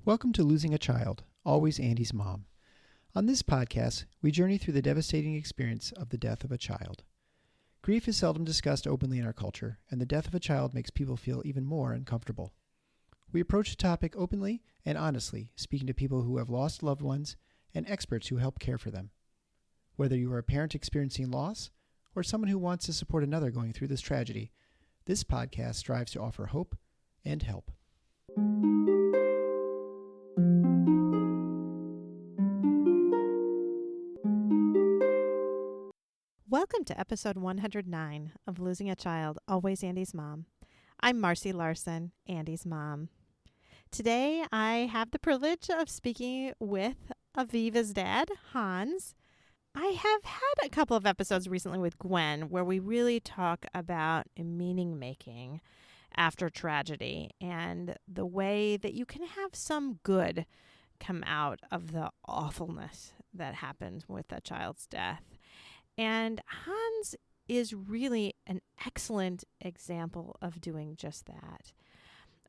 Welcome to Losing a Child, Always Andy's Mom. On this podcast, we journey through the devastating experience of the death of a child. Grief is seldom discussed openly in our culture, and the death of a child makes people feel even more uncomfortable. We approach the topic openly and honestly, speaking to people who have lost loved ones and experts who help care for them. Whether you are a parent experiencing loss or someone who wants to support another going through this tragedy, this podcast strives to offer hope and help. Welcome to episode 109 of Losing a Child, Always Andy's Mom. I'm Marcy Larson, Andy's mom. Today, I have the privilege of speaking with Aviva's dad, Hans. I have had a couple of episodes recently with Gwen where we really talk about meaning making after tragedy and the way that you can have some good come out of the awfulness that happens with a child's death. And Hans is really an excellent example of doing just that.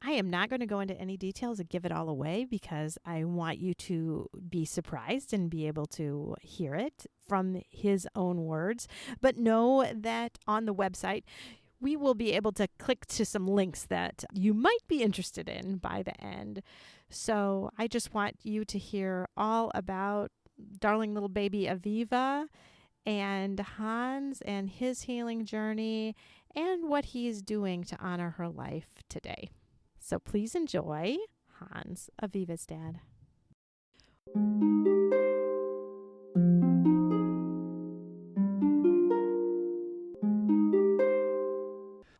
I am not going to go into any details and give it all away because I want you to be surprised and be able to hear it from his own words. But know that on the website, we will be able to click to some links that you might be interested in by the end. So I just want you to hear all about darling little baby Aviva and Hans and his healing journey and what he's doing to honor her life today. So please enjoy Hans, Aviva's dad.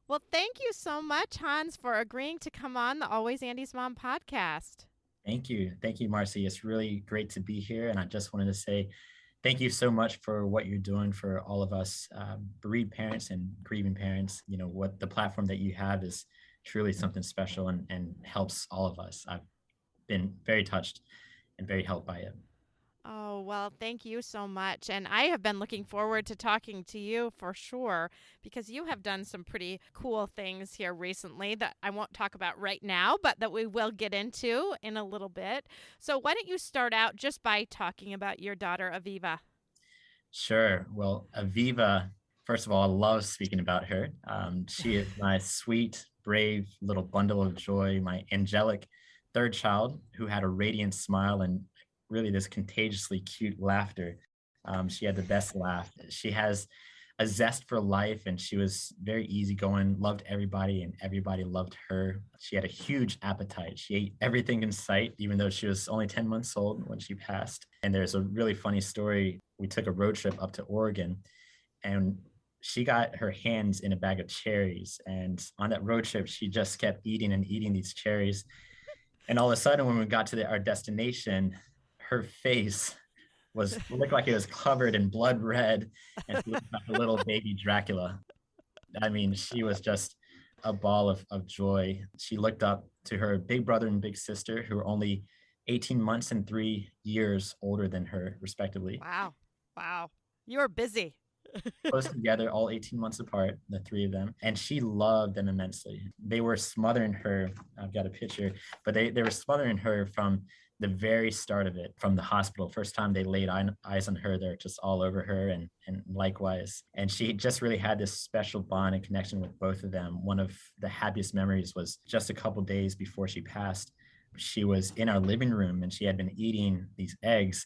Well, thank you so much, Hans, for agreeing to come on the Always Andy's Mom podcast. Thank you. Thank you, Marcy. It's really great to be here. And I just wanted to say thank you so much for what you're doing for all of us bereaved parents and grieving parents. You know, what the platform that you have is truly something special and helps all of us. I've been very touched and very helped by it. Oh, well, thank you so much. And I have been looking forward to talking to you for sure, because you have done some pretty cool things here recently that I won't talk about right now, but that we will get into in a little bit. So why don't you start out just by talking about your daughter, Aviva? Sure. Well, Aviva, first of all, I love speaking about her. She is my sweet, brave little bundle of joy, my angelic third child who had a radiant smile and really this contagiously cute laughter. She had the best laugh. She has a zest for life and she was very easygoing, loved everybody and everybody loved her. She had a huge appetite. She ate everything in sight, even though she was only 10 months old when she passed. And there's a really funny story. We took a road trip up to Oregon and she got her hands in a bag of cherries. And on that road trip, she just kept eating and eating these cherries. And all of a sudden, when we got to our destination, her face looked like it was covered in blood red, and she looked like a little baby Dracula. I mean, she was just a ball of joy. She looked up to her big brother and big sister, who were only 18 months and 3 years older than her, respectively. Wow. Wow. You were busy. Close together, all 18 months apart, the three of them. And she loved them immensely. They were smothering her. I've got a picture, but they were smothering her from the very start of it, from the hospital. First time they laid eyes on her, they're just all over her and likewise. And she just really had this special bond and connection with both of them. One of the happiest memories was just a couple days before she passed. She was in our living room and she had been eating these eggs.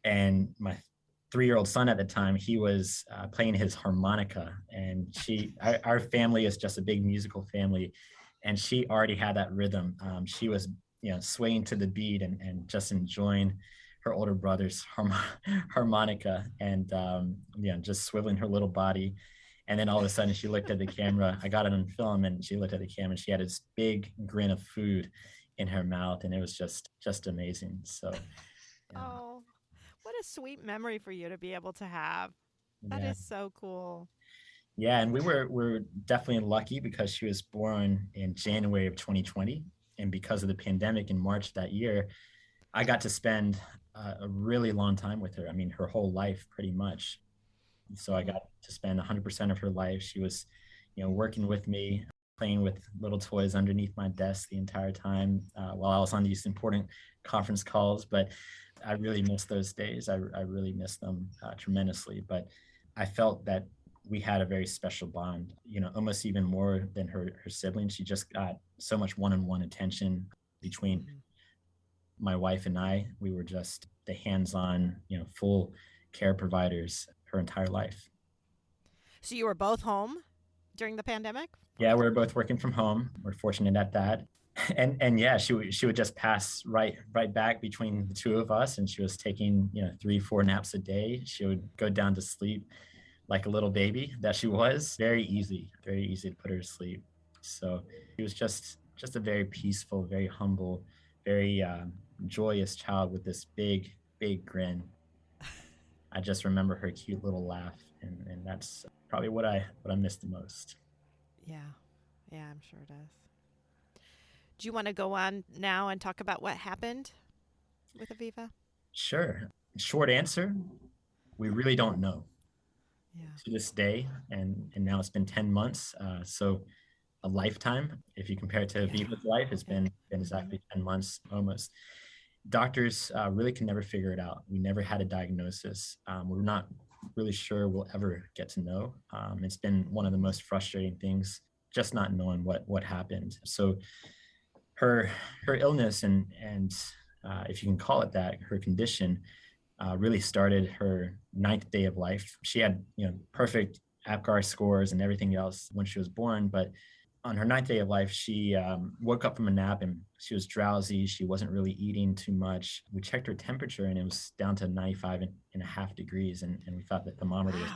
And my 3-year-old son at the time, he was playing his harmonica, and our family is just a big musical family, and she already had that rhythm. She was, swaying to the beat and just enjoying her older brother's harmonica and, just swiveling her little body. And then all of a sudden she looked at the camera. I got it on film, and she looked at the camera and she had this big grin of food in her mouth, and it was just amazing. So, yeah. Oh, what a sweet memory for you to be able to have. That Yeah. is so cool. Yeah, and we're definitely lucky because she was born in January of 2020, and because of the pandemic in March that year, I got to spend a really long time with her. I mean, her whole life, pretty much. So I got to spend 100% of her life. She was, working with me. playing with little toys underneath my desk the entire time while I was on these important conference calls. But I really miss those days. I really miss them tremendously. But I felt that we had a very special bond, almost even more than her siblings. She just got so much one-on-one attention between my wife and I. We were just the hands-on, full care providers her entire life. So you were both home during the pandemic? Yeah, we were both working from home. We're fortunate at that. And yeah, she would just pass right back between the two of us, and she was taking 3-4 naps a day. She would go down to sleep like a little baby that she was. Very easy to put her to sleep. So she was just a very peaceful, very humble, very joyous child with this big grin. I just remember her cute little laugh, and that's probably what I miss the most. Yeah, I'm sure it is. Do you want to go on now and talk about what happened with Aviva? Sure. Short answer, we really don't know. Yeah. To this day, and now it's been 10 months. So a lifetime, if you compare it to Aviva's life, it's been exactly 10 months almost. Doctors really can never figure it out. We never had a diagnosis. We're not really sure we'll ever get to know. It's been one of the most frustrating things, just not knowing what happened. So her illness and if you can call it that, her condition really started her 9th day of life. She had perfect APGAR scores and everything else when she was born, but on her 9th day of life, she woke up from a nap and she was drowsy. She wasn't really eating too much. We checked her temperature and it was down to 95.5 degrees, and we thought the thermometer was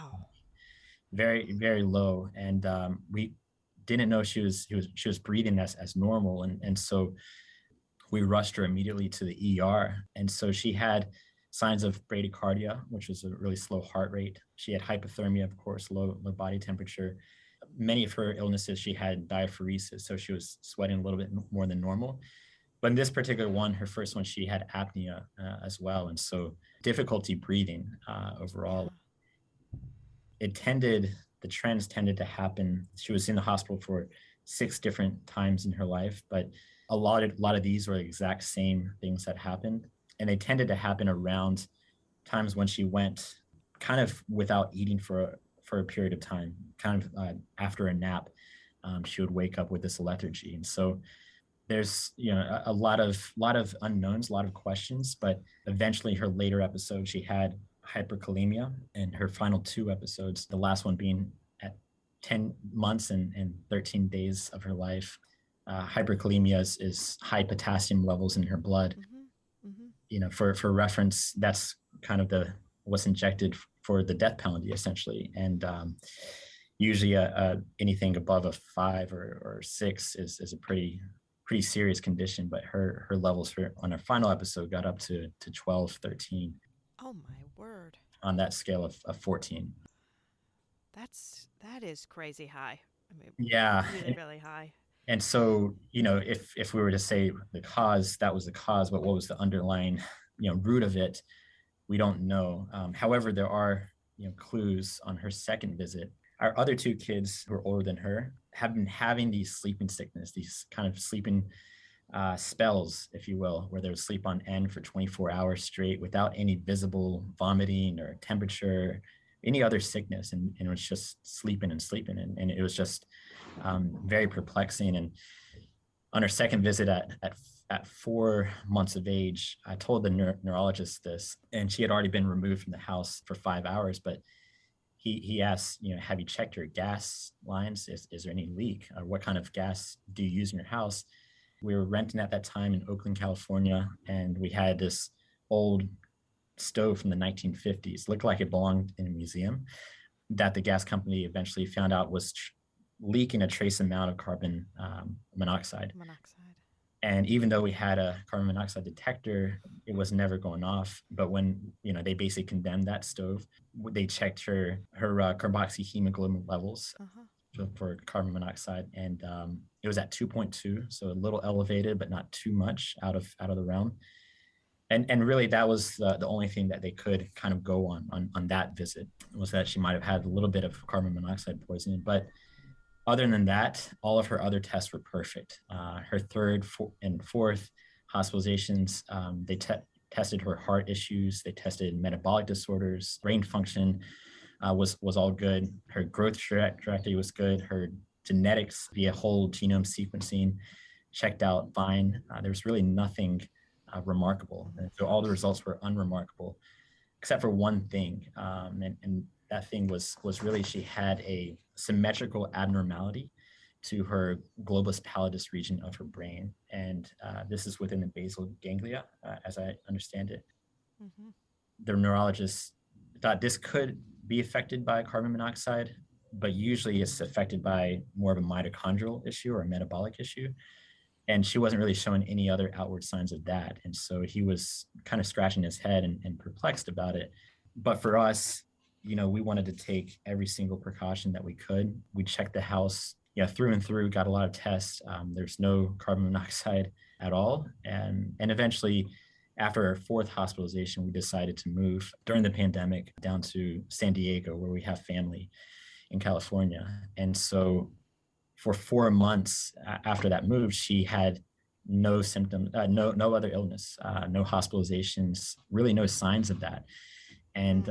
very, very low. And we didn't know she was breathing as normal, and so we rushed her immediately to the ER. And so she had signs of bradycardia, which was a really slow heart rate. She had hypothermia, of course, low body temperature. Many of her illnesses, she had diaphoresis, so she was sweating a little bit more than normal. But in this particular one, her first one, she had apnea as well, and so difficulty breathing overall. The trends tended to happen. She was in the hospital for 6 different times in her life, but a lot of these were the exact same things that happened, and they tended to happen around times when she went kind of without eating for a period of time, kind of after a nap. She would wake up with this lethargy, and so there's a lot of unknowns, a lot of questions. But eventually, her later episode, she had hyperkalemia, and her final 2 episodes, the last one being at 10 months and 13 days of her life. Hyperkalemia is high potassium levels in her blood. For reference, that's kind of what's injected for the death penalty, essentially. And usually anything above a 5 or 6 is a pretty serious condition, but her levels on her final episode got up to 12, 13. Oh my word. On that scale of 14. That is crazy high. I mean, yeah, really, really high. And so, if we were to say the cause, that was the cause, but what was the underlying, root of it, we don't know. However, there are, clues on her second visit. Our other 2 kids who are older than her have been having these sleeping sickness, these kind of sleeping spells, if you will, where they would sleep on end for 24 hours straight without any visible vomiting or temperature, any other sickness. And it was just sleeping. And it was just very perplexing. And on her second visit at 4 months of age, I told the neurologist this, and she had already been removed from the house for 5 hours, but he asked, have you checked your gas lines? Is there any leak? Or what kind of gas do you use in your house? We were renting at that time in Oakland, California, and we had this old stove from the 1950s, looked like it belonged in a museum, that the gas company eventually found out was leaking a trace amount of carbon monoxide. And even though we had a carbon monoxide detector, it was never going off. But when they basically condemned that stove, they checked her carboxyhemoglobin levels for carbon monoxide, and it was at 2.2, so a little elevated, but not too much out of the realm. And really, that was the only thing that they could kind of go on that visit, was that she might have had a little bit of carbon monoxide poisoning. But Other than that, all of her other tests were perfect. Her third and fourth hospitalizations, they tested her heart issues, they tested metabolic disorders, brain function was all good. Her growth trajectory was good. Her genetics via whole genome sequencing checked out fine. There was really nothing remarkable. And so all the results were unremarkable, except for one thing. And that thing was really she had a symmetrical abnormality to her globus pallidus region of her brain. And this is within the basal ganglia, as I understand it. Mm-hmm. The neurologist thought this could be affected by carbon monoxide, but usually it's affected by more of a mitochondrial issue or a metabolic issue. And she wasn't really showing any other outward signs of that. And so he was kind of scratching his head and perplexed about it. But for us, we wanted to take every single precaution that we could. We checked the house, through and through, got a lot of tests. There's no carbon monoxide at all. And eventually, after our fourth hospitalization, we decided to move during the pandemic down to San Diego, where we have family in California. And so for 4 months after that move, she had no symptoms, no other illness, no hospitalizations, really no signs of that. And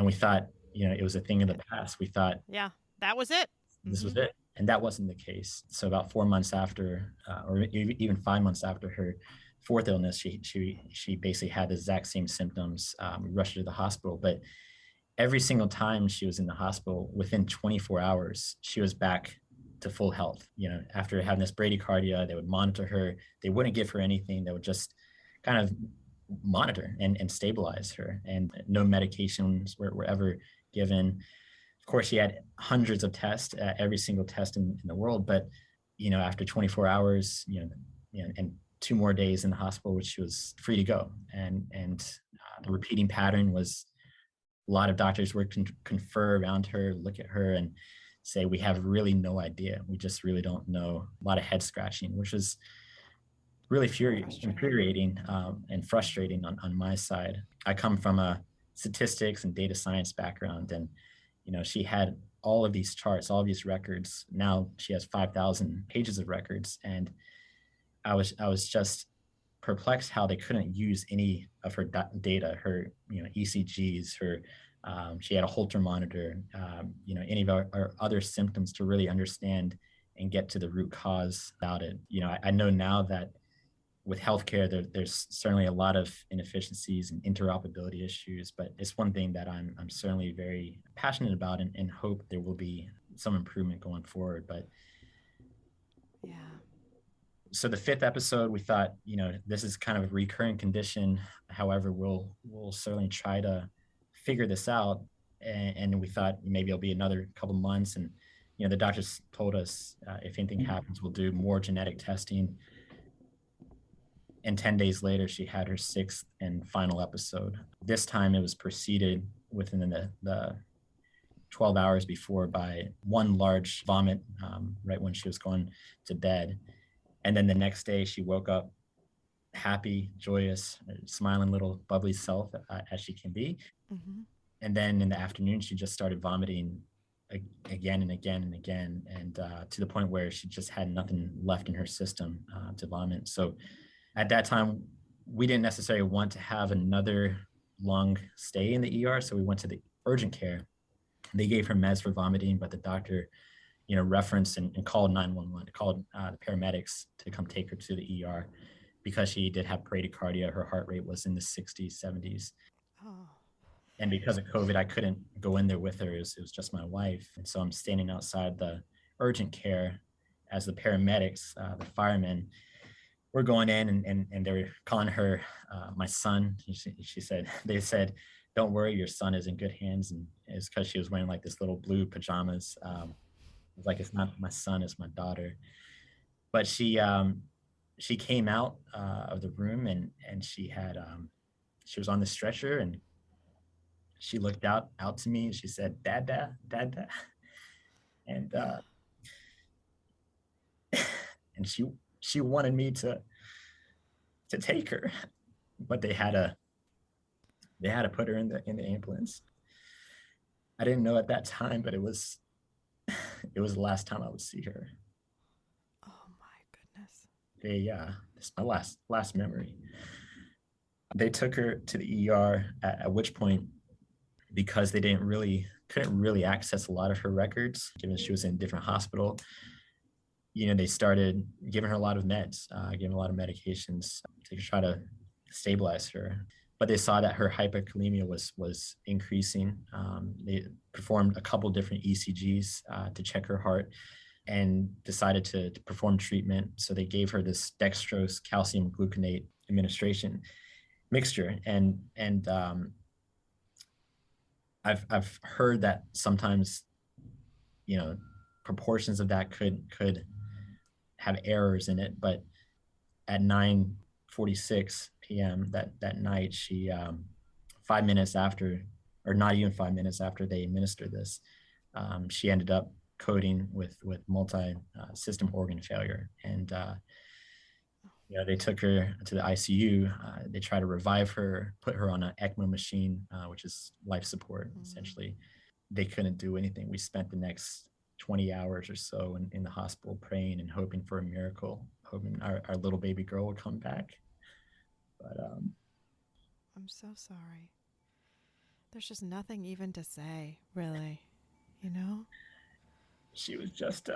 we thought, it was a thing of the past. We thought, yeah, that was it. This was it. And that wasn't the case. So about 4 months after, or even 5 months after her fourth illness, she basically had the exact same symptoms. We rushed her to the hospital, but every single time she was in the hospital, within 24 hours, she was back to full health. After having this bradycardia, they would monitor her. They wouldn't give her anything. They would just kind of monitor and stabilize her. And no medications were ever given. Of course, she had hundreds of tests, every single test in the world. But, after 24 hours, and 2 more days in the hospital, which she was free to go. And the repeating pattern was a lot of doctors would confer around her, look at her and say, we have really no idea. We just really don't know. A lot of head scratching, which is really infuriating and frustrating on my side. I come from a statistics and data science background, and she had all of these charts, all of these records. Now she has 5,000 pages of records, and I was just perplexed how they couldn't use any of her data, her ECGs, her she had a Holter monitor, any of our other symptoms to really understand and get to the root cause about it. I know now that with healthcare, there's certainly a lot of inefficiencies and interoperability issues, but it's one thing that I'm certainly very passionate about and hope there will be some improvement going forward. But yeah. So the fifth episode, we thought, this is kind of a recurring condition. However, we'll certainly try to figure this out. And we thought maybe it'll be another couple months. And, the doctors told us if anything happens, we'll do more genetic testing. And 10 days later, she had her sixth and final episode. This time it was preceded within the 12 hours before by one large vomit right when she was going to bed. And then the next day she woke up happy, joyous, smiling little bubbly self as she can be. Mm-hmm. And then in the afternoon, she just started vomiting again and again and again. And to the point where she just had nothing left in her system to vomit. So at that time, we didn't necessarily want to have another long stay in the ER. So we went to the urgent care. They gave her meds for vomiting, but the doctor referenced and called 911, called the paramedics to come take her to the ER because she did have bradycardia. Her heart rate was in the 60s, 70s. Oh. And because of COVID, I couldn't go in there with her. It was just my wife. And so I'm standing outside the urgent care as the paramedics, the firemen, were going in and they were calling her my son. She said, they said, don't worry, your son is in good hands. And it's because she was wearing like this little blue pajamas. Like, it's not my son, it's my daughter. But she came out of the room and she had she was on the stretcher and she looked out to me and she said, Dad. And and she wanted me to take her, but they had to put her in the ambulance. I didn't know at that time, but it was it was the last time I would see her. Oh my goodness. It's my last memory. They took her to the ER, at which point, because they couldn't really access a lot of her records, given she was in a different hospital, they started giving her a lot of meds, giving a lot of medications to try to stabilize her. But they saw that her hyperkalemia was increasing. They performed a couple different ECGs to check her heart and decided to perform treatment. So they gave her this dextrose calcium gluconate administration mixture, and I've heard that sometimes proportions of that could have errors in it, but at 9:46 p.m. that night, she 5 minutes after, or not even 5 minutes after they administered this, she ended up coding with multi system organ failure, and they took her to the ICU. They tried to revive her, put her on an ECMO machine, which is life support essentially. They couldn't do anything. We spent the next 20 hours or so in the hospital praying and hoping for a miracle, hoping our little baby girl would come back. But I'm so sorry. There's just nothing even to say, really. she was just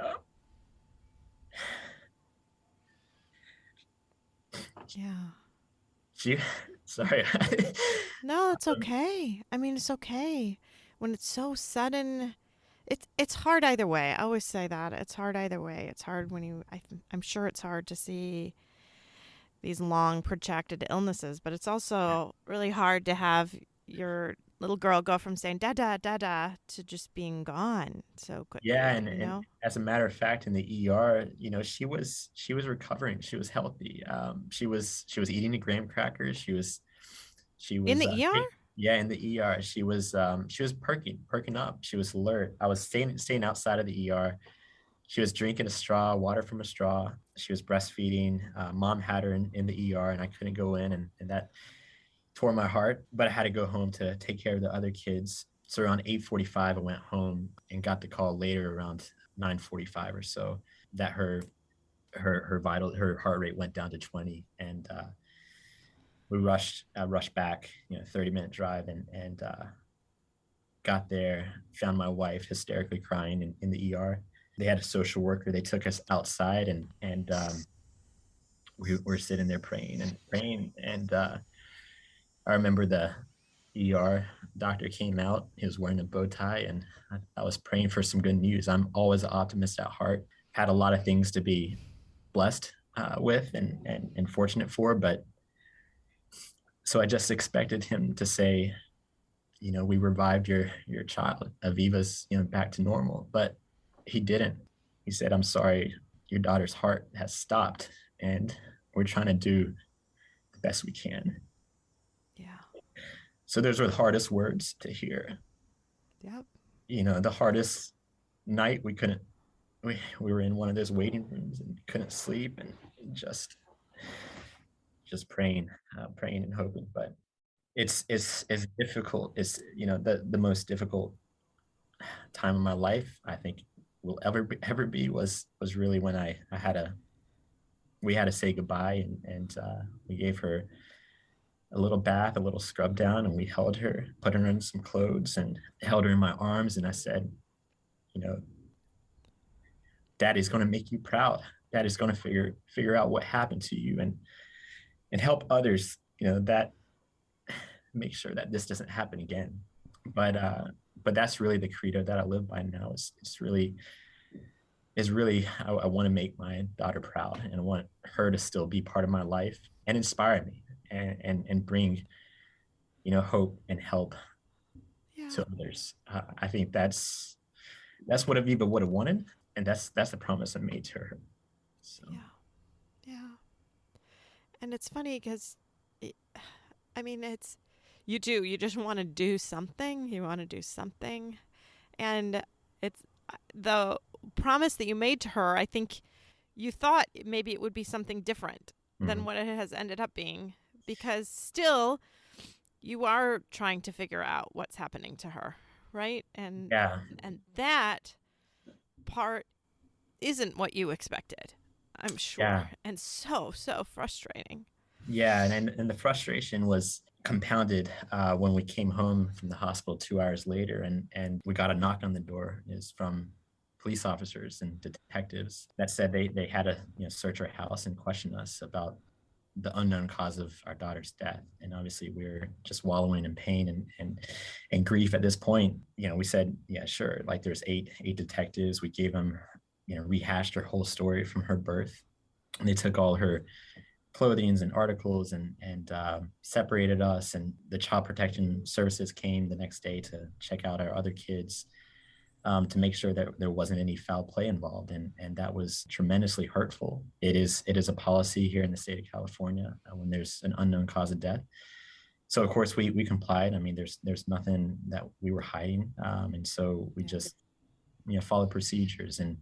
Yeah. she sorry. No, it's okay. I mean, it's okay. When it's so sudden, it's hard either way. I always say that. It's hard either way. It's hard when I'm sure it's hard to see these long protracted illnesses, but it's also really hard to have your little girl go from saying dada dada to just being gone so quickly, Yeah, and as a matter of fact, in the ER, she was recovering. She was healthy. She was eating the graham crackers. She in was the ER. yeah, in the ER. She was perking up. She was alert. I was staying outside of the ER. She was drinking water from a straw. She was breastfeeding. Mom had her in the ER, and I couldn't go in, and that tore my heart. But I had to go home to take care of the other kids. So around 8:45, I went home and got the call later around 9:45 or so that her heart rate went down to 20, and I rushed back, 30-minute drive, and got there, found my wife hysterically crying in the ER. They had a social worker. They took us outside, and we were sitting there praying. And I remember the ER doctor came out. He was wearing a bow tie, and I was praying for some good news. I'm always an optimist at heart. Had a lot of things to be blessed with and fortunate for, but so I just expected him to say, we revived your child, Avivas, back to normal, but he didn't. He said, "I'm sorry, your daughter's heart has stopped, and we're trying to do the best we can." Yeah. So those were the hardest words to hear. Yep. The hardest night, we were in one of those waiting rooms and couldn't sleep, and just praying and hoping. But it's difficult. It's the most difficult time of my life, I think, will ever be was really when we had to say goodbye, and we gave her a little bath, a little scrub down, and we held her, put her in some clothes, and held her in my arms, and I said, Daddy's going to make you proud. Daddy's going to figure out what happened to you, and help others, that make sure that this doesn't happen again. But that's really the credo that I live by now. It's really I want to make my daughter proud, and I want her to still be part of my life and inspire me, and bring hope and help to others. I think that's what Aviva would have wanted, and that's the promise I made to her. So Yeah. And it's funny because, I mean, you just want to do something. You want to do something. And it's the promise that you made to her. I think you thought maybe it would be something different than what it has ended up being, because still you are trying to figure out what's happening to her. Right. And that part isn't what you expected, I'm sure. Yeah. And so frustrating. Yeah, and the frustration was compounded when we came home from the hospital 2 hours later, and we got a knock on the door. Is from police officers and detectives that said they had to search our house and question us about the unknown cause of our daughter's death. And obviously we were just wallowing in pain and grief at this point. We said, yeah, sure. Like there's eight detectives. We gave them, rehashed her whole story from her birth. And they took all her clothings and articles and separated us. And the child protection services came the next day to check out our other kids, to make sure that there wasn't any foul play involved. And that was tremendously hurtful. It is a policy here in the state of California when there's an unknown cause of death. So of course we complied. I mean, there's nothing that we were hiding. And so we just, followed procedures and,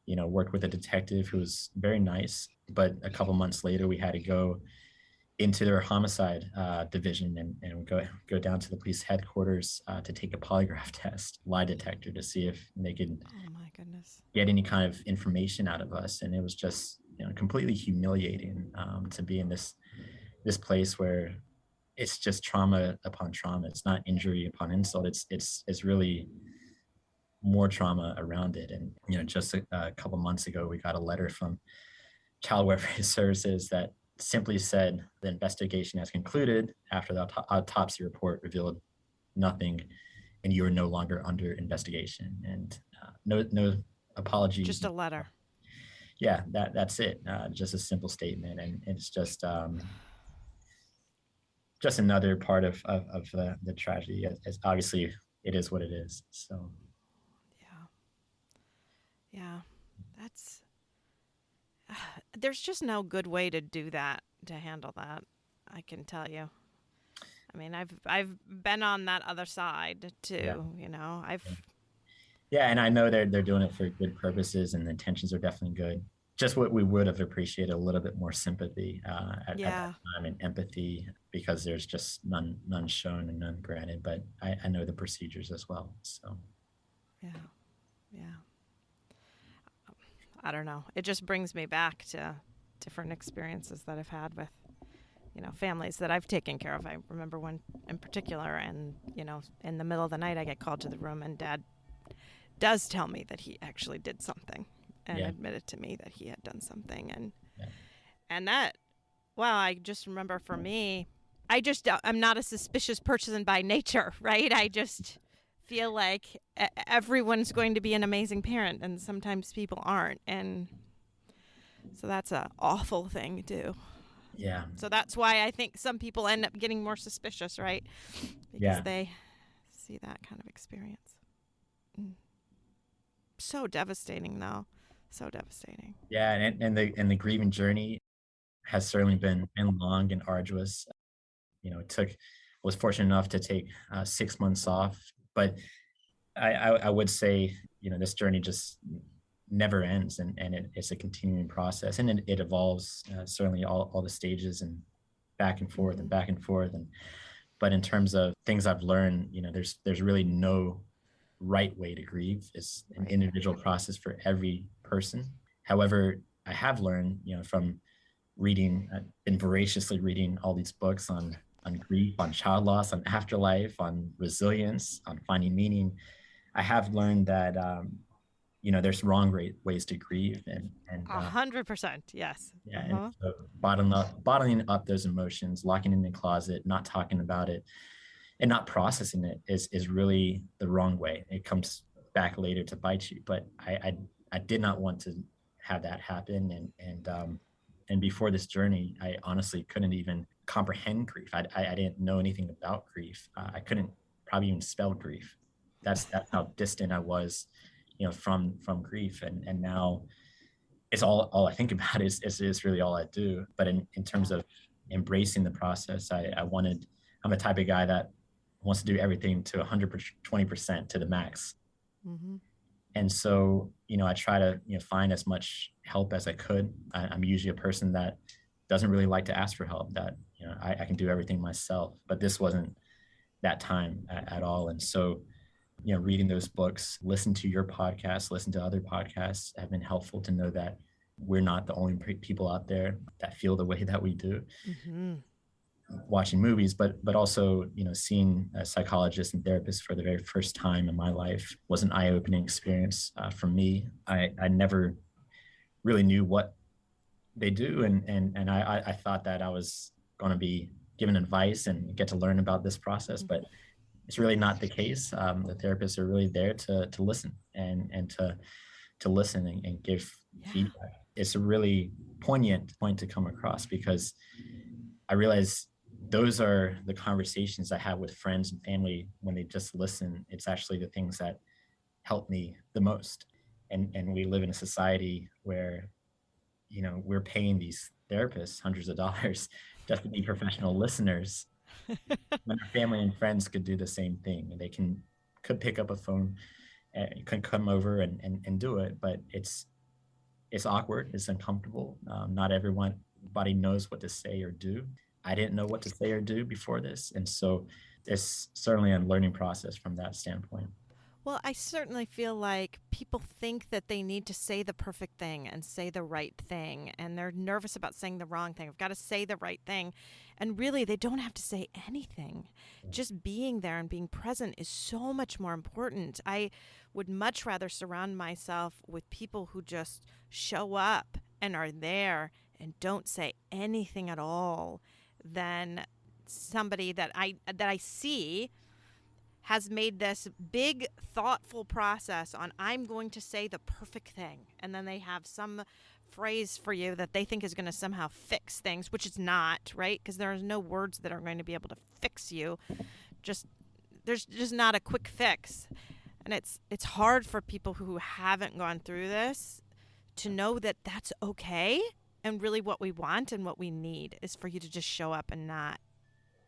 worked with a detective who was very nice. But a couple months later, we had to go into their homicide division and go down to the police headquarters to take a polygraph test, lie detector, to see if they could Oh my goodness. get any kind of information out of us. And it was just completely humiliating to be in this place where it's just trauma upon trauma. It's not injury upon insult. It's really more trauma around it. And just a couple months ago, we got a letter from Child Welfare Services that simply said the investigation has concluded after the autopsy report revealed nothing, and you are no longer under investigation. And no apologies. Just a letter. Yeah, that's it. Just a simple statement, and it's just another part of the tragedy. It's obviously it is what it is. So yeah, that's. There's just no good way to do that, to handle that. I can tell you. I mean, I've been on that other side too. Yeah, and I know they're doing it for good purposes, and the intentions are definitely good. Just what we would have appreciated a little bit more sympathy at that time, and empathy, because there's just none shown and none granted. But I know the procedures as well. So yeah. I don't know. It just brings me back to different experiences that I've had with, families that I've taken care of. I remember one in particular, and, in the middle of the night, I get called to the room, and Dad does tell me that he actually did something and admitted to me that he had done something. And that, well, I just remember for me, I'm not a suspicious person by nature, right? I just feel like everyone's going to be an amazing parent, and sometimes people aren't, and so that's an awful thing too. Yeah. So that's why I think some people end up getting more suspicious, right? Because they see that kind of experience. So devastating, though. So devastating. Yeah, and the grieving journey has certainly been long and arduous. Was fortunate enough to take 6 months off. But I would say, this journey just never ends, and it's a continuing process, and it evolves, certainly all the stages, and back and forth and back and forth. But in terms of things I've learned, there's really no right way to grieve. It's an individual process for every person. However, I have learned, from reading, I've been voraciously reading all these books on grief, on child loss, on afterlife, on resilience, on finding meaning. I have learned that, there's wrong ways to grieve, and 100%, yes. Yeah, and so bottling up those emotions, locking in the closet, not talking about it, and not processing it is really the wrong way. It comes back later to bite you. But I did not want to have that happen, and before this journey, I honestly couldn't even comprehend grief. I didn't know anything about grief. I couldn't probably even spell grief. That's how distant I was, from grief. And now it's all I think about is really all I do. But in terms of embracing the process, I'm a type of guy that wants to do everything to 120% to the max. Mm-hmm. And so, I try to, find as much help as I could. I'm usually a person that doesn't really like to ask for help, that, I can do everything myself, but this wasn't that time at all. And so reading those books, listen to your podcast, listen to other podcasts have been helpful to know that we're not the only people out there that feel the way that we do. Mm-hmm. Watching movies, but also, seeing a psychologist and therapist for the very first time in my life was an eye-opening experience for me. I never really knew what they do, and I thought that I was going to be given advice and get to learn about this process, but it's really not the case. The therapists are really there to listen and to listen and give feedback. It's a really poignant point to come across, because I realize those are the conversations I have with friends and family when they just listen. It's actually the things that help me the most. And we live in a society where, we're paying these therapists hundreds of dollars just to be professional listeners, when our family and friends could do the same thing. They could pick up a phone and could come over and do it, but it's awkward, it's uncomfortable. Not everybody knows what to say or do. I didn't know what to say or do before this, and so it's certainly a learning process from that standpoint. Well, I certainly feel like people think that they need to say the perfect thing and say the right thing, and they're nervous about saying the wrong thing. I've got to say the right thing. And really, they don't have to say anything. Just being there and being present is so much more important. I would much rather surround myself with people who just show up and are there and don't say anything at all than somebody that I see has made this big, thoughtful process on, I'm going to say the perfect thing. And then they have some phrase for you that they think is going to somehow fix things, which it's not, right? Because there is no words that are going to be able to fix you. There's just not a quick fix. And it's hard for people who haven't gone through this to know that that's okay. And really what we want and what we need is for you to just show up and not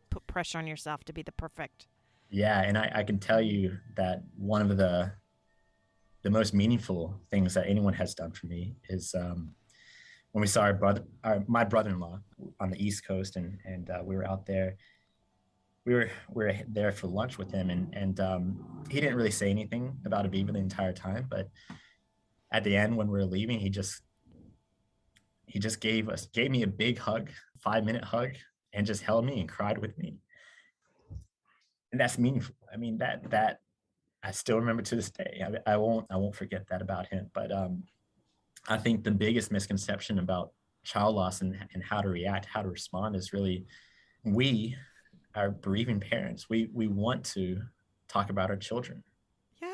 put pressure on yourself to be the perfect. Yeah, and I can tell you that one of the most meaningful things that anyone has done for me is when we saw my brother-in-law on the East Coast, and we were out there. We were there for lunch with him, and he didn't really say anything about Aviva the entire time, but at the end when we were leaving, he just gave me a big hug, 5-minute hug, and just held me and cried with me. And that's meaningful. I mean, that I still remember to this day. I won't forget that about him. But I think the biggest misconception about child loss and how to react, how to respond is really, we are bereaving parents. We want to talk about our children.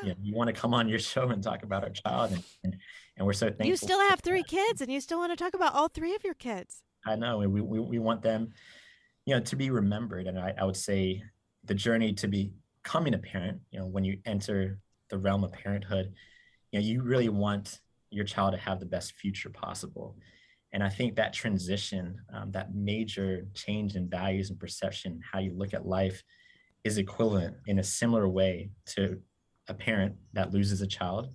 Yeah. You want to come on your show and talk about our child, and we're so thankful. You still have 3 kids, and you still want to talk about all 3 of your kids. I know. We want them, to be remembered. And I would say the journey to becoming a parent, when you enter the realm of parenthood, you really want your child to have the best future possible. And I think that transition, that major change in values and perception, how you look at life, is equivalent in a similar way to a parent that loses a child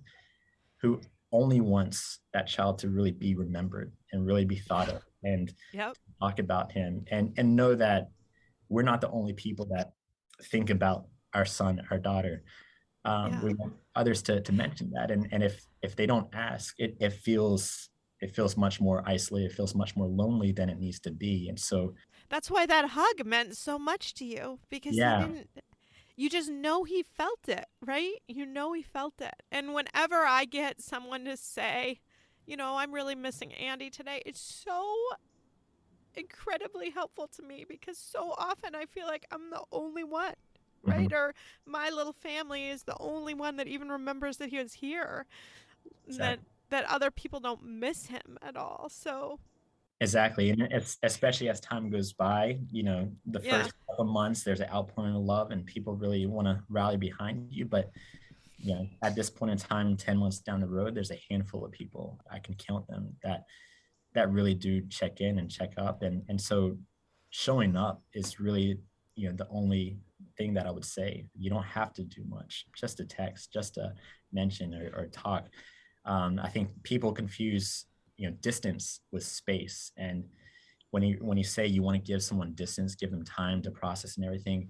who only wants that child to really be remembered and really be thought of, and talk about him, and know that we're not the only people that think about our son, our daughter. We want others to mention that, and if they don't ask, it feels much more isolated. It feels much more lonely than it needs to be. And so that's why that hug meant so much to you, because you just know he felt it, right? You know he felt it. And whenever I get someone to say, I'm really missing Andy today, it's so incredibly helpful to me, because so often I feel like I'm the only one, right? Mm-hmm. Or my little family is the only one that even remembers that he was here. Exactly. That other people don't miss him at all. So exactly, and it's especially as time goes by, the first couple of months, there's an outpouring of love and people really want to rally behind you. But at this point in time, 10 months down the road, there's a handful of people, I can count them, that really do check in and check up. And so showing up is really, the only thing that I would say. You don't have to do much, just a text, just a mention or talk. I think people confuse, distance with space. And when you say you want to give someone distance, give them time to process and everything,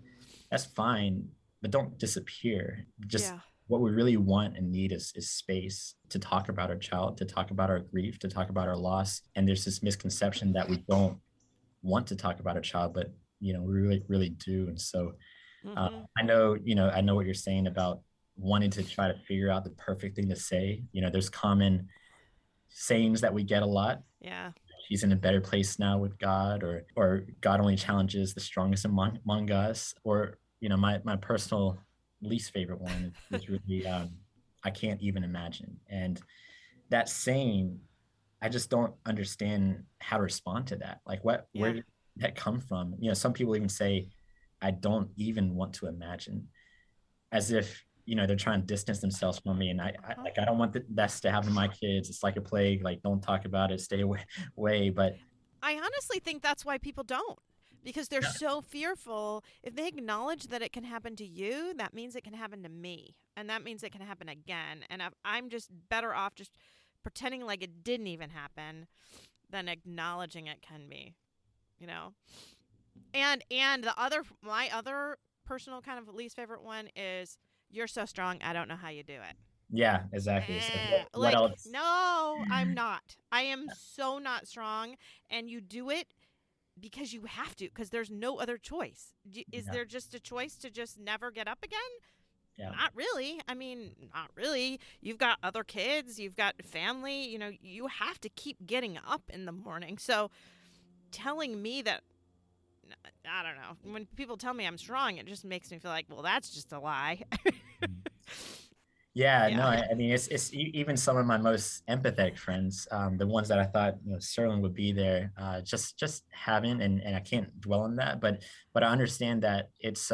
that's fine, but don't disappear. Just what we really want and need is space to talk about our child, to talk about our grief, to talk about our loss. And there's this misconception that we don't want to talk about our child, but we really, really do. And so I know what you're saying about wanting to try to figure out the perfect thing to say. There's common sayings that we get a lot. Yeah. He's in a better place now with God, or God only challenges the strongest among us, or my personal least favorite one is really I can't even imagine. And that saying, I just don't understand how to respond to that. Like, where Yeah. did that come from? Some people even say, I don't even want to imagine, as if they're trying to distance themselves from me. And I don't want that to happen to my kids. It's like a plague. Like, don't talk about it, stay away. But I honestly think that's why people don't, because they're yeah, so fearful. If they acknowledge that it can happen to you, that means it can happen to me. And that means it can happen again. And I'm just better off just pretending like it didn't even happen than acknowledging it can be, you know? And my other personal kind of least favorite one is, you're so strong, I don't know how you do it. yeah, exactly. So what Like, else? no, I'm not. I am so not strong. And you do it because you have to, because there's no other choice. Is Yeah, there just a choice to just never get up again? yeah. Not really. I mean, not really. You've got other kids, you've got family, you have to keep getting up in the morning. So telling me that, I don't know, when people tell me I'm strong, it just makes me feel like, well, that's just a lie. Yeah, no, Yeah. I mean, even some of my most empathetic friends, the ones that I thought Sterling would be there, just haven't, and I can't dwell on that, but I understand that it's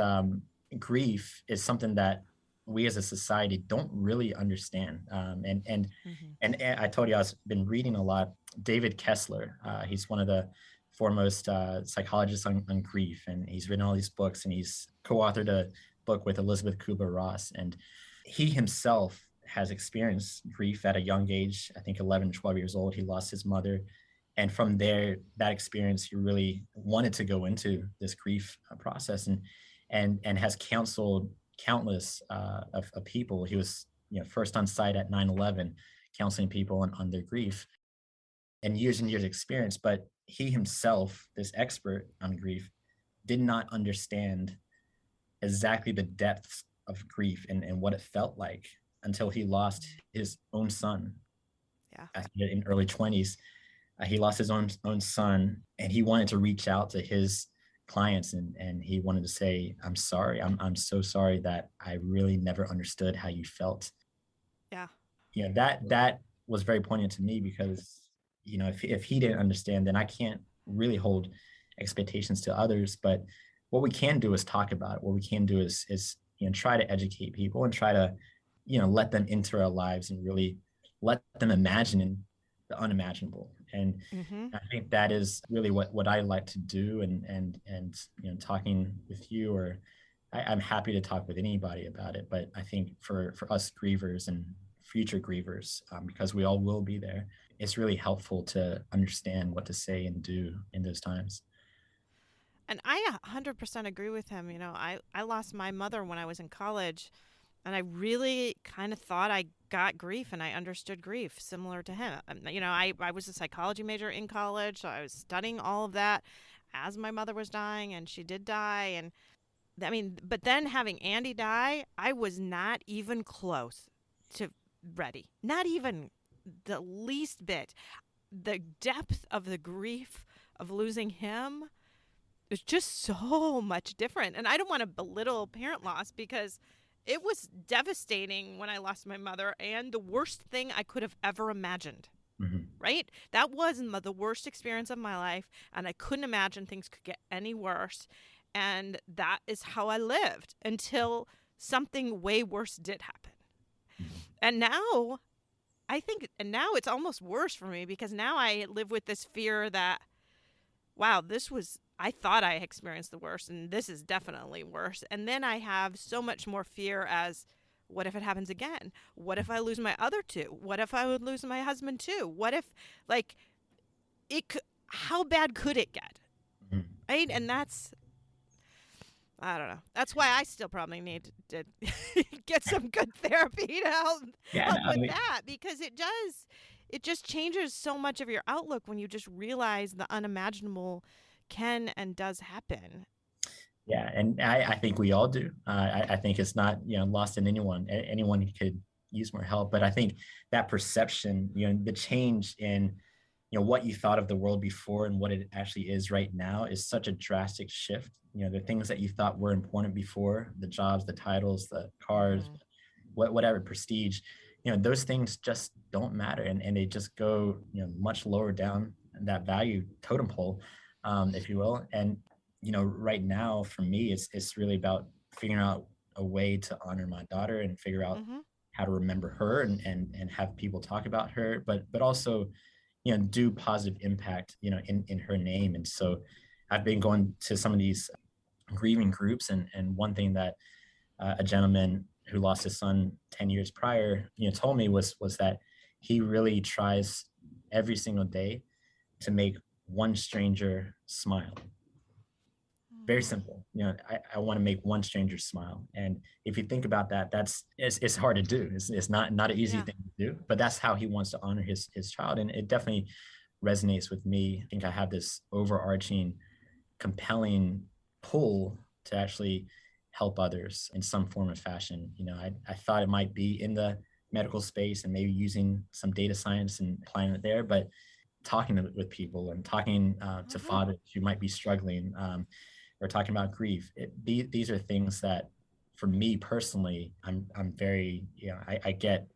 grief is something that we as a society don't really understand, Mm-hmm. and I told you I've been reading a lot. David Kessler, he's one of the foremost psychologists on grief, and he's written all these books, and he's co-authored a book with Elizabeth Kubler-Ross, and he himself has experienced grief at a young age. I think 11, 12 years old. He lost his mother. And from there, that experience, he really wanted to go into this grief process, and has counseled countless of people. He was first on site at 9/11, counseling people on their grief, and years experience. But he himself, this expert on grief, did not understand exactly the depths of grief and what it felt like until he lost his own son Yeah. in early 20s. He lost his own son, and he wanted to reach out to his clients, and he wanted to say, I'm sorry. I'm so sorry that I really never understood how you felt. Yeah. That was very poignant to me, because if he didn't understand, then I can't really hold expectations to others. But what we can do is talk about it. What we can do is try to educate people, and try to let them into our lives, and really let them imagine the unimaginable. And Mm-hmm. I think that is really what I like to do. And talking with you, or I'm happy to talk with anybody about it. But I think for us grievers and future grievers, because we all will be there, it's really helpful to understand what to say and do in those times. And I 100% agree with him. I lost my mother when I was in college, and I really kind of thought I got grief and I understood grief similar to him. I was a psychology major in college, so I was studying all of that as my mother was dying, and she did die. And I mean, but then having Andy die, I was not even close to ready. Not even the least bit. The depth of the grief of losing him is just so much different. And I don't want to belittle parent loss, because it was devastating when I lost my mother, and the worst thing I could have ever imagined. Mhm. Right? That was the worst experience of my life, and I couldn't imagine things could get any worse. And that is how I lived until something way worse did happen. Mhm. And now, now it's almost worse for me, because now I live with this fear that, wow, I thought I experienced the worst, and this is definitely worse. And then I have so much more fear as, what if it happens again? What if I lose my other two? What if I would lose my husband too? What if, like, how bad could it get? Mhm. Right? And that's, I don't know. That's why I still probably need to get some good therapy to Yeah, help no, with that, because it just changes so much of your outlook when you just realize the unimaginable can and does happen. yeah, and I think we all do. I think it's not lost in anyone. Anyone could use more help, but I think that perception, the change in what you thought of the world before and what it actually is right now is such a drastic shift. The things that you thought were important before, the jobs, the titles, the cars, whatever prestige, those things just don't matter, and they just go much lower down that value totem pole, if you will. And right now for me, it's really about figuring out a way to honor my daughter and figure out Mm-hmm. how to remember her, and have people talk about her, but also do positive impact in her name. And so I've been going to some of these grieving groups, and one thing that a gentleman who lost his son 10 years prior told me was that he really tries every single day to make one stranger smile. Very simple. I want to make one stranger smile. And if you think about that, it's hard to do. It's not an easy Yeah. thing to do, but that's how he wants to honor his child. And it definitely resonates with me. I think I have this overarching compelling pull to actually help others in some form of fashion. I thought it might be in the medical space and maybe using some data science and applying it there, but talking with people and talking to Mm-hmm. fathers who might be struggling, or talking about grief. These are things that, for me personally, I'm very, I get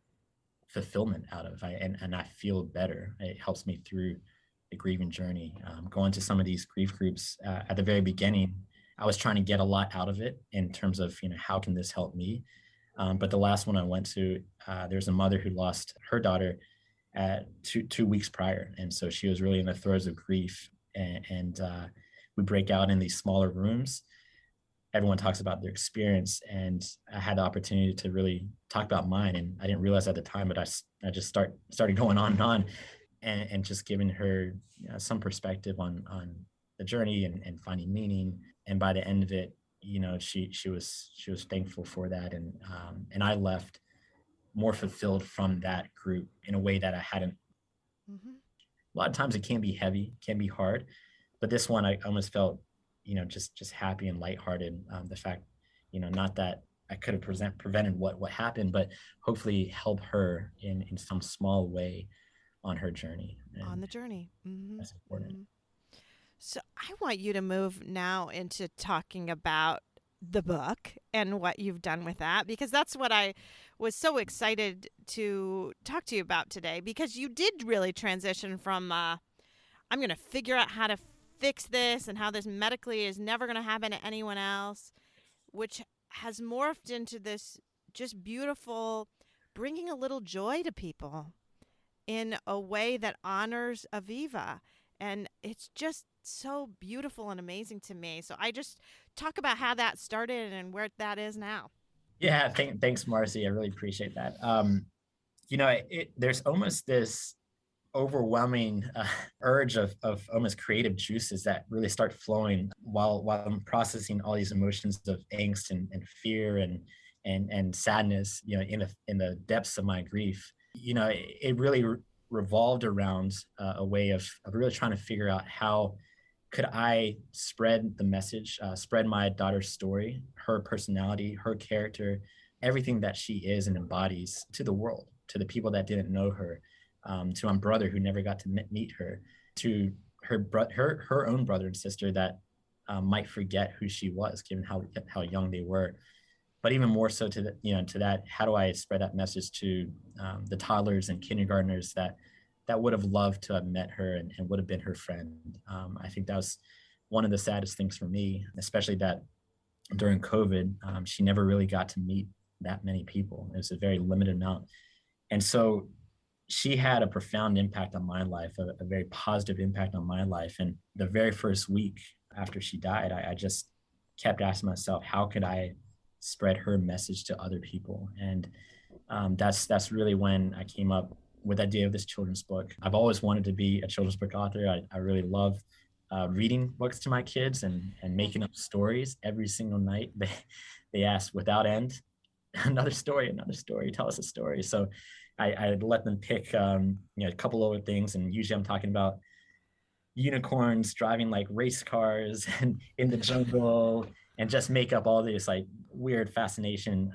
fulfillment out of, and I feel better. It helps me through the grieving journey. Going to some of these grief groups at the very beginning, I was trying to get a lot out of it in terms of how can this help me. But the last one I went to, there's a mother who lost her daughter at two weeks prior, and so she was really in the throes of grief. And we break out in these smaller rooms. Everyone talks about their experience, and I had the opportunity to really talk about mine. And I didn't realize at the time, but I just started going on and on, and just giving her some perspective on the journey, and finding meaning. And by the end of it, she was thankful for that, and I left more fulfilled from that group in a way that I hadn't. Mm-hmm. A lot of times it can be heavy, can be hard, but this one I almost felt, just happy and lighthearted. The fact, not that I could have prevented what happened, but hopefully help her in some small way on her journey, On and the journey. Mm-hmm. that's important. Mm-hmm. So I want you to move now into talking about the book and what you've done with that, because that's what I was so excited to talk to you about today, because you did really transition from I'm going to figure out how to fix this and how this medically is never going to happen to anyone else, which has morphed into this just beautiful bringing a little joy to people in a way that honors Aviva. And it's just so beautiful and amazing to me. So I just talk about how that started and where that is now. Yeah, thanks, Marcy. I really appreciate that. There's almost this overwhelming urge of almost creative juices that really start flowing while I'm processing all these emotions of angst, and fear, and sadness, in the depths of my grief. It really revolved around a way of really trying to figure out how could I spread the message, spread my daughter's story, her personality, her character, everything that she is and embodies to the world, to the people that didn't know her, to my brother who never got to meet her, to her own brother and sister that might forget who she was, given how young they were. But even more so to that, how do I spread that message to the toddlers and kindergartners that would have loved to have met her, and would have been her friend. I think that was one of the saddest things for me, especially that during COVID, she never really got to meet that many people. It was a very limited amount. And so she had a profound impact on my life, a very positive impact on my life. And the very first week after she died, I just kept asking myself, how could I spread her message to other people? And that's really when I came up with the idea of this children's book. I've always wanted to be a children's book author. I really love reading books to my kids and making up stories every single night. They asked without end, another story, tell us a story. So I let them pick a couple other things, and usually I'm talking about unicorns driving like race cars and in the jungle, and just make up all these like weird fascinating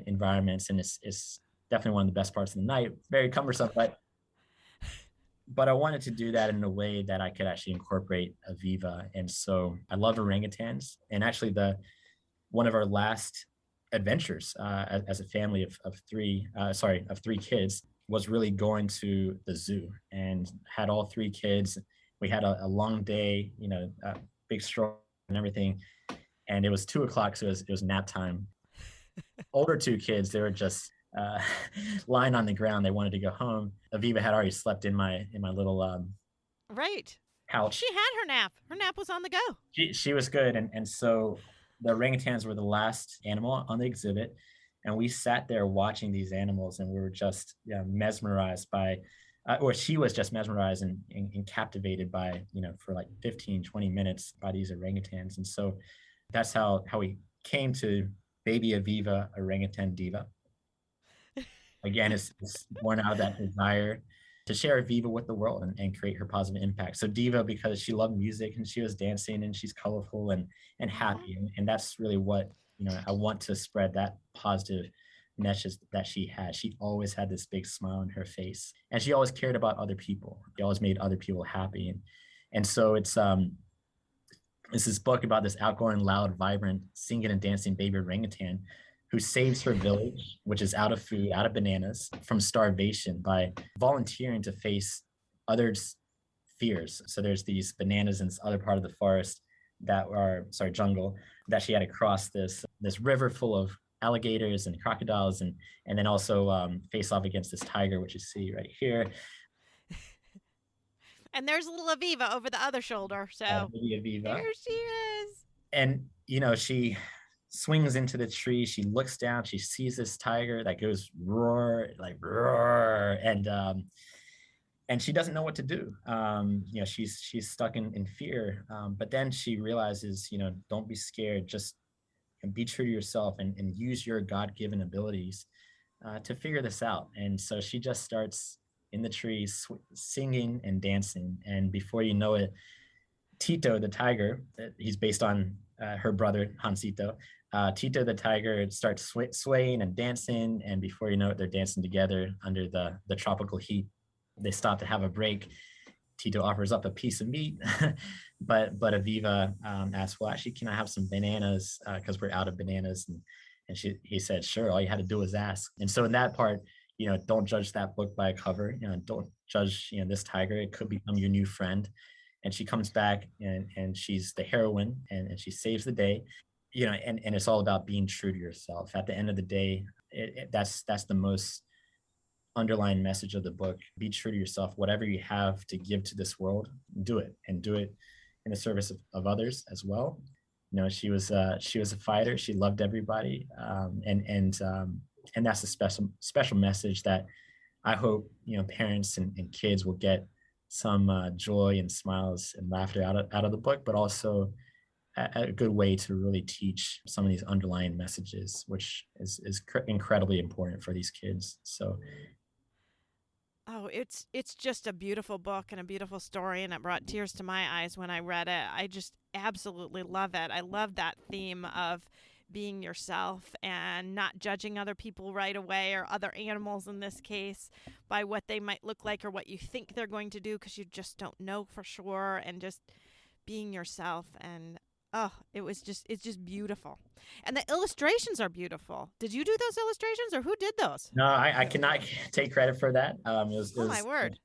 environments. And it's definitely one of the best parts of the night. Very cumbersome, but I wanted to do that in a way that I could actually incorporate Aviva. And so I love orangutans. And actually one of our last adventures as a family of three kids was really going to the zoo, and had all three kids. We had a long day, big stroll and everything. And it was 2:00, so it was nap time. Older two kids, they were just lying on the ground. They wanted to go home. Aviva had already slept in my little Right. couch. She had her nap. Her nap was on the go. She was good. And so the orangutans were the last animal on the exhibit. And we sat there watching these animals, and we were just mesmerized by, or she was just mesmerized and captivated by, for like 15, 20 minutes by these orangutans. And so that's how we came to Baby Aviva, Orangutan Diva. Again, it's born out of that desire to share Aviva with the world and create her positive impact. So Diva, because she loved music and she was dancing and she's colorful and happy. And that's really what, I want to spread that positive message that she had. She always had this big smile on her face, and she always cared about other people. She always made other people happy. And so it's this book about this outgoing, loud, vibrant, singing and dancing baby orangutan who saves her village, which is out of food, out of bananas, from starvation by volunteering to face others' fears. So there's these bananas in this other part of the forest jungle, that she had to cross this river full of alligators and crocodiles, and then also face off against this tiger, which you see right here. And there's little Aviva over the other shoulder. So Baby Aviva. Here she is. And, she swings into the tree. She looks down. She sees this tiger that goes roar, like roar. And she doesn't know what to do. She's stuck in fear. But then she realizes, don't be scared. Just be true to yourself and use your God-given abilities to figure this out. And so she just starts in the trees, singing and dancing. And before you know it, Tito, the tiger, he's based on her brother, Hansito. Tito, the tiger, starts swaying and dancing. And before you know it, they're dancing together under the tropical heat. They stop to have a break. Tito offers up a piece of meat, but Aviva asks, well, actually, can I have some bananas? Because we're out of bananas. And he said, sure, all you had to do was ask. And so in that part, don't judge that book by a cover. Don't judge, this tiger. It could become your new friend. And she comes back and she's the heroine and she saves the day, and it's all about being true to yourself. At the end of the day, that's the most underlying message of the book. Be true to yourself. Whatever you have to give to this world, do it, and do it in the service of others as well. She was a fighter. She loved everybody, and that's a special message that I hope parents and kids will get some joy and smiles and laughter out of the book, but also a good way to really teach some of these underlying messages, which is incredibly important for these kids. So. Oh, it's just a beautiful book and a beautiful story, and it brought tears to my eyes when I read it. I just absolutely love it. I love that theme of being yourself and not judging other people right away, or other animals in this case, by what they might look like or what you think they're going to do, because you just don't know for sure, and just being yourself. And it's just beautiful. And the illustrations are beautiful. Did you do those illustrations, or who did those? No, I cannot take credit for that. My word.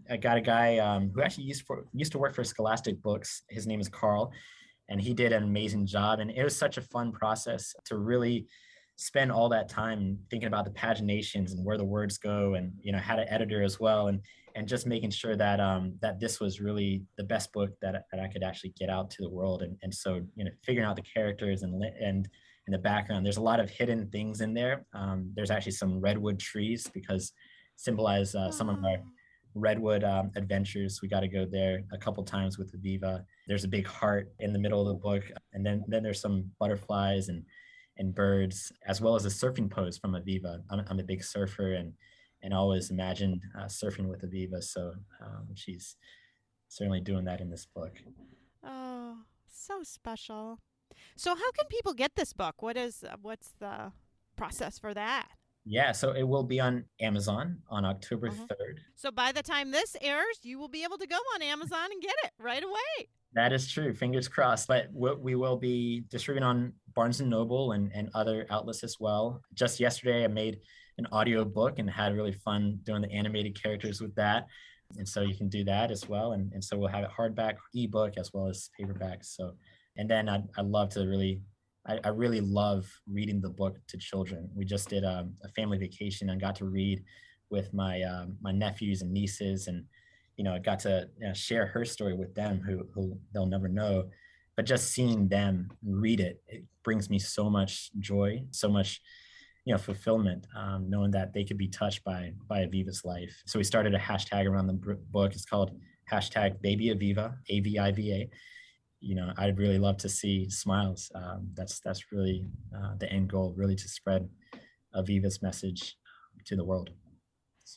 I got a guy who actually used to work for Scholastic Books. His name is Carl, and he did an amazing job. And it was such a fun process to really spend all that time thinking about the paginations and where the words go, and had an editor as well, and just making sure that that this was really the best book that I could actually get out to the world. And so figuring out the characters and in the background, there's a lot of hidden things in there. There's actually some redwood trees, because symbolize some of redwood adventures. We got to go there a couple times with Aviva. There's a big heart in the middle of the book, and then there's some butterflies and birds, as well as a surfing pose from Aviva. I'm a big surfer, and always imagined surfing with Aviva. So she's certainly doing that in this book. Oh, so special. So how can people get this book? What's the process for that? Yeah, so it will be on Amazon on October 3rd. So by the time this airs, you will be able to go on Amazon and get it right away. That is true. Fingers crossed. But we will be distributing on Barnes & Noble and other outlets as well. Just yesterday, I made an audio book and had really fun doing the animated characters with that. And so you can do that as well. And so we'll have it hardback, ebook, as well as paperback. So, and then I love to really, I really love reading the book to children. We just did a family vacation and got to read with my my nephews and nieces, and I got to share her story with them, who they'll never know. But just seeing them read it, it brings me so much joy, so much fulfillment, knowing that they could be touched by Aviva's life. So we started a hashtag around the book. It's called hashtag Baby Aviva, AVIVA. I'd really love to see smiles. That's really the end goal, really to spread Aviva's message to the world.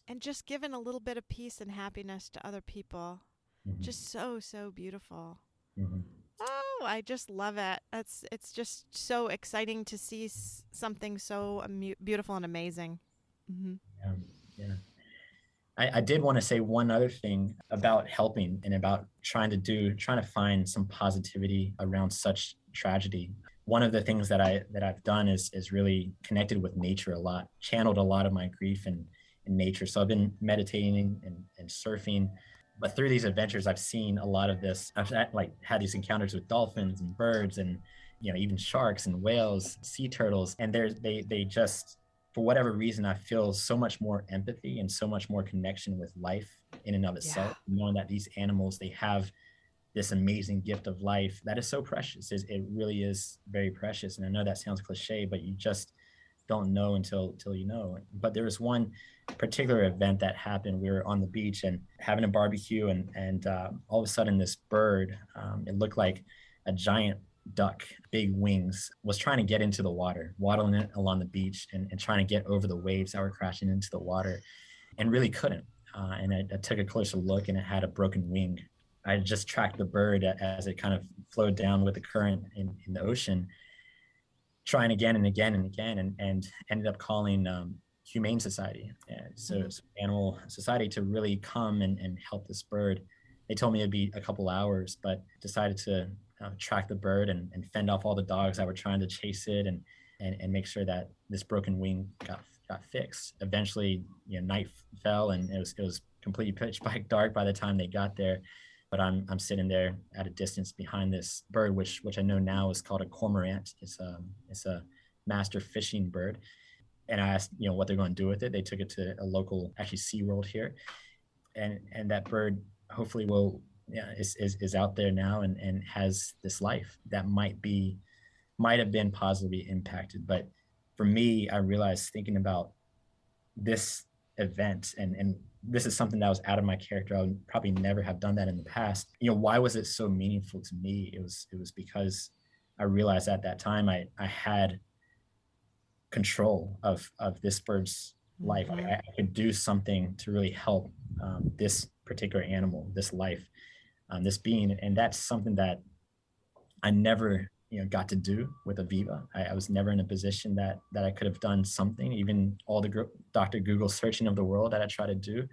And just giving a little bit of peace and happiness to other people. Mm-hmm. Just so beautiful. Mm-hmm. Oh, I just love it. It's just so exciting to see something so beautiful and amazing. Mm-hmm. Yeah. I did want to say one other thing about helping and about trying to find some positivity around such tragedy. One of the things that I've done is really connected with nature a lot, channeled a lot of my grief in nature. So I've been meditating and surfing, but through these adventures, I've seen a lot of this. I've had these encounters with dolphins and birds, and even sharks and whales, sea turtles, and they just, for whatever reason, I feel so much more empathy and so much more connection with life in and of itself, knowing that these animals, they have this amazing gift of life that is so precious. It really is very precious. And I know that sounds cliche, but you just don't know until you know. But there was one particular event that happened. We were on the beach and having a barbecue, and all of a sudden this bird, it looked like a giant duck, big wings, was trying to get into the water, waddling it along the beach and trying to get over the waves that were crashing into the water, and really couldn't. And I took a closer look, and it had a broken wing. I just tracked the bird as it kind of flowed down with the current in the ocean, trying again and again and again, and ended up calling Humane Society, so Animal Society, to really come and help this bird. They told me it'd be a couple hours, but decided to track the bird and fend off all the dogs that were trying to chase it, and make sure that this broken wing got fixed. Eventually, night fell, and it was completely pitch black dark by the time they got there. But I'm sitting there at a distance behind this bird, which I know now is called a cormorant. It's a master fishing bird. And I asked, what they're going to do with it. They took it to a local, actually, SeaWorld here, and that bird hopefully is out there now and has this life that might have been positively impacted. But for me, I realized, thinking about this event, and this is something that was out of my character. I would probably never have done that in the past. Why was it so meaningful to me? It was because I realized at that time I had control of this bird's life. I could do something to really help this particular animal, this life, this being. And that's something that I never got to do with Aviva. I was never in a position that I could have done something, even all the Dr. Google searching of the world that I try to do.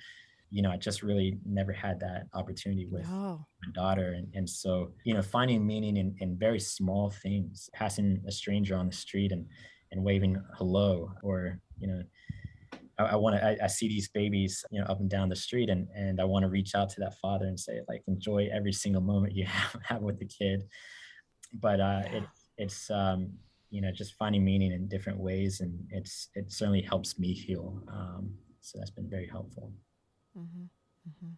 I just really never had that opportunity with my daughter. And so, finding meaning in very small things, passing a stranger on the street and waving hello, or, I see these babies, up and down the street, and I want to reach out to that father and say, enjoy every single moment you have with the kid. But it's just finding meaning in different ways, and it certainly helps me heal. So that's been very helpful. Mm-hmm. Mm-hmm.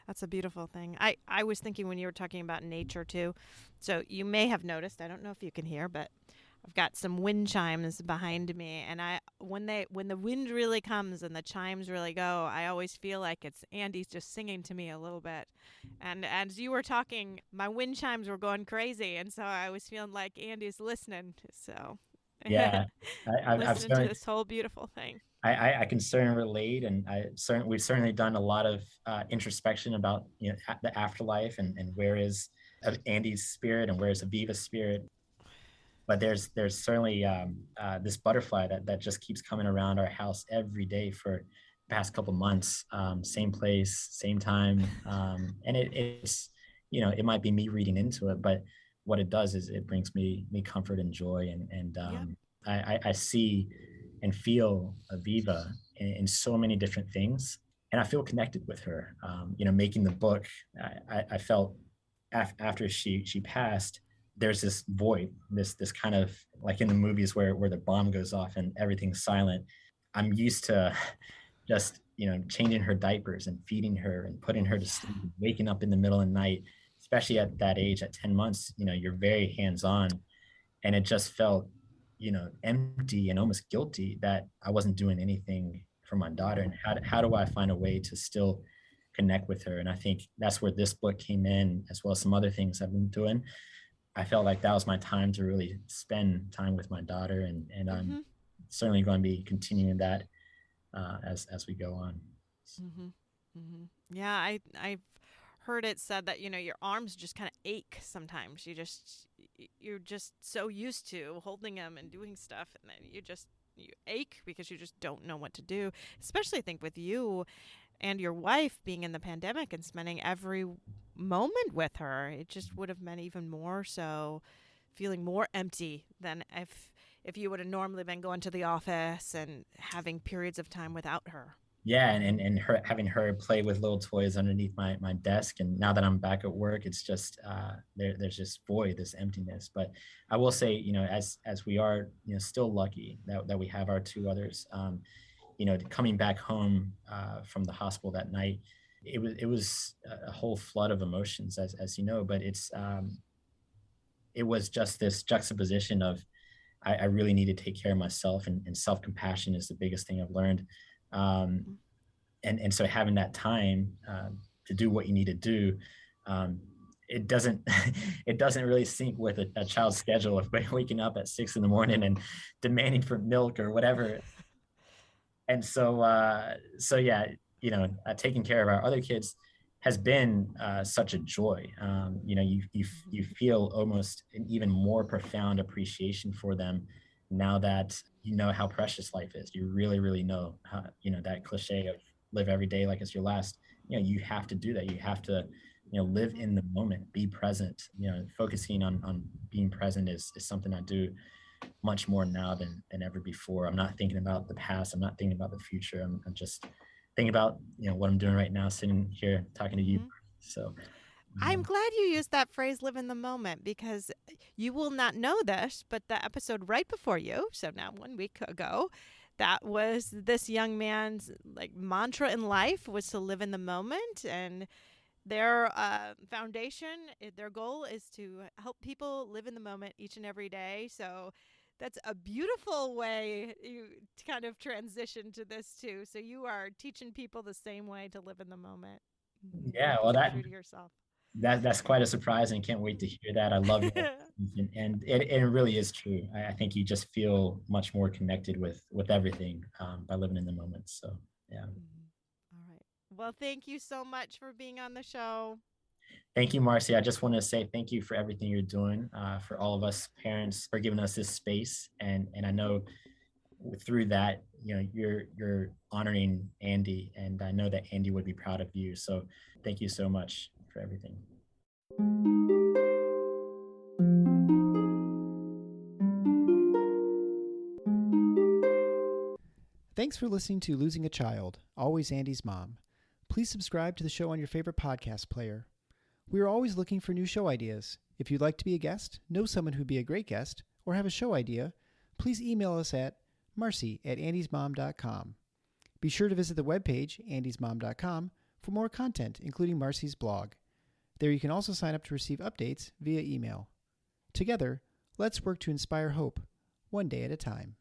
That's a beautiful thing. I was thinking when you were talking about nature too. So you may have noticed, I don't know if you can hear, but I've got some wind chimes behind me, and when the wind really comes and the chimes really go, I always feel like it's Andy's just singing to me a little bit. And as you were talking, my wind chimes were going crazy, and so I was feeling like Andy's listening. So Yeah, I've listening to certainly, this whole beautiful thing. I can certainly relate, and we've certainly done a lot of introspection about the afterlife and where is Andy's spirit and where is Aviva's spirit. But there's certainly this butterfly that just keeps coming around our house every day for the past couple months, same place, same time, and it's it might be me reading into it, but what it does is it brings me comfort and joy, and Yep. I see and feel Aviva in so many different things, and I feel connected with her. Making the book, I felt after she passed, there's this void, this kind of like in the movies where the bomb goes off and everything's silent. I'm used to just changing her diapers and feeding her and putting her to sleep, Yeah. waking up in the middle of the night, especially at that age, at 10 months. You're very hands-on, and it just felt empty and almost guilty that I wasn't doing anything for my daughter. And how do I find a way to still connect with her? And I think that's where this book came in, as well as some other things I've been doing. I felt like that was my time to really spend time with my daughter, and I'm Mhm. certainly going to be continuing that as we go on. Mhm. Mhm. Yeah, I've heard it said that your arms just kind of ache sometimes. You're just so used to holding them and doing stuff, and then you ache because you just don't know what to do. Especially I think with you and your wife being in the pandemic and spending every moment with her, it just would have meant even more so feeling more empty than if you would have normally been going to the office and having periods of time without her. Yeah, and her having her play with little toys underneath my desk, and now that I'm back at work, it's just there's just void, this emptiness. But I will say, as we are still lucky that we have our two others, coming back home from the hospital that night, it was a whole flood of emotions, as you know. But it was just this juxtaposition of I really need to take care of myself, and self-compassion is the biggest thing I've learned. Um, and so having that time to do what you need to do, um, it doesn't it doesn't really sync with a child's schedule of waking up at 6 in the morning and demanding for milk or whatever. And so yeah, taking care of our other kids has been such a joy. You feel almost an even more profound appreciation for them now that you know how precious life is. You really know how, that cliche of live every day like it's your last. You have to do that. You have to live Mhm. in the moment, be present. Focusing on being present is something I do much more now than ever before. I'm not thinking about the past. I'm not thinking about the future. I'm just thinking about what I'm doing right now, sitting here talking to you. Mhm. So I'm glad you used that phrase live in the moment because you will not know this, but the episode right before you, so now 1 week ago, that was this young man's like mantra in life was to live in the moment, and their foundation, their goal is to help people live in the moment each and every day. So that's a beautiful way you to kind of transition to this too. So you are teaching people the same way to live in the moment. yeah, well Stay true to yourself. that's quite a surprise, and can't wait to hear that. I love it, and it really is true. I think you just feel much more connected with everything by living in the moment. So yeah. All right. Well, thank you so much for being on the show. Thank you, Marcy. I just want to say thank you for everything you're doing, for all of us parents, for giving us this space. And I know through that, you're honoring Andy, and I know that Andy would be proud of you. So thank you so much for everything. Thanks for listening to Losing a Child, Always Andy's Mom. Please subscribe to the show on your favorite podcast player. We are always looking for new show ideas. If you'd like to be a guest, know someone who'd be a great guest, or have a show idea, please email us at marcy@andysmom.com. Be sure to visit the webpage, andysmom.com, for more content, including Marcy's blog. There you can also sign up to receive updates via email. Together, let's work to inspire hope one day at a time.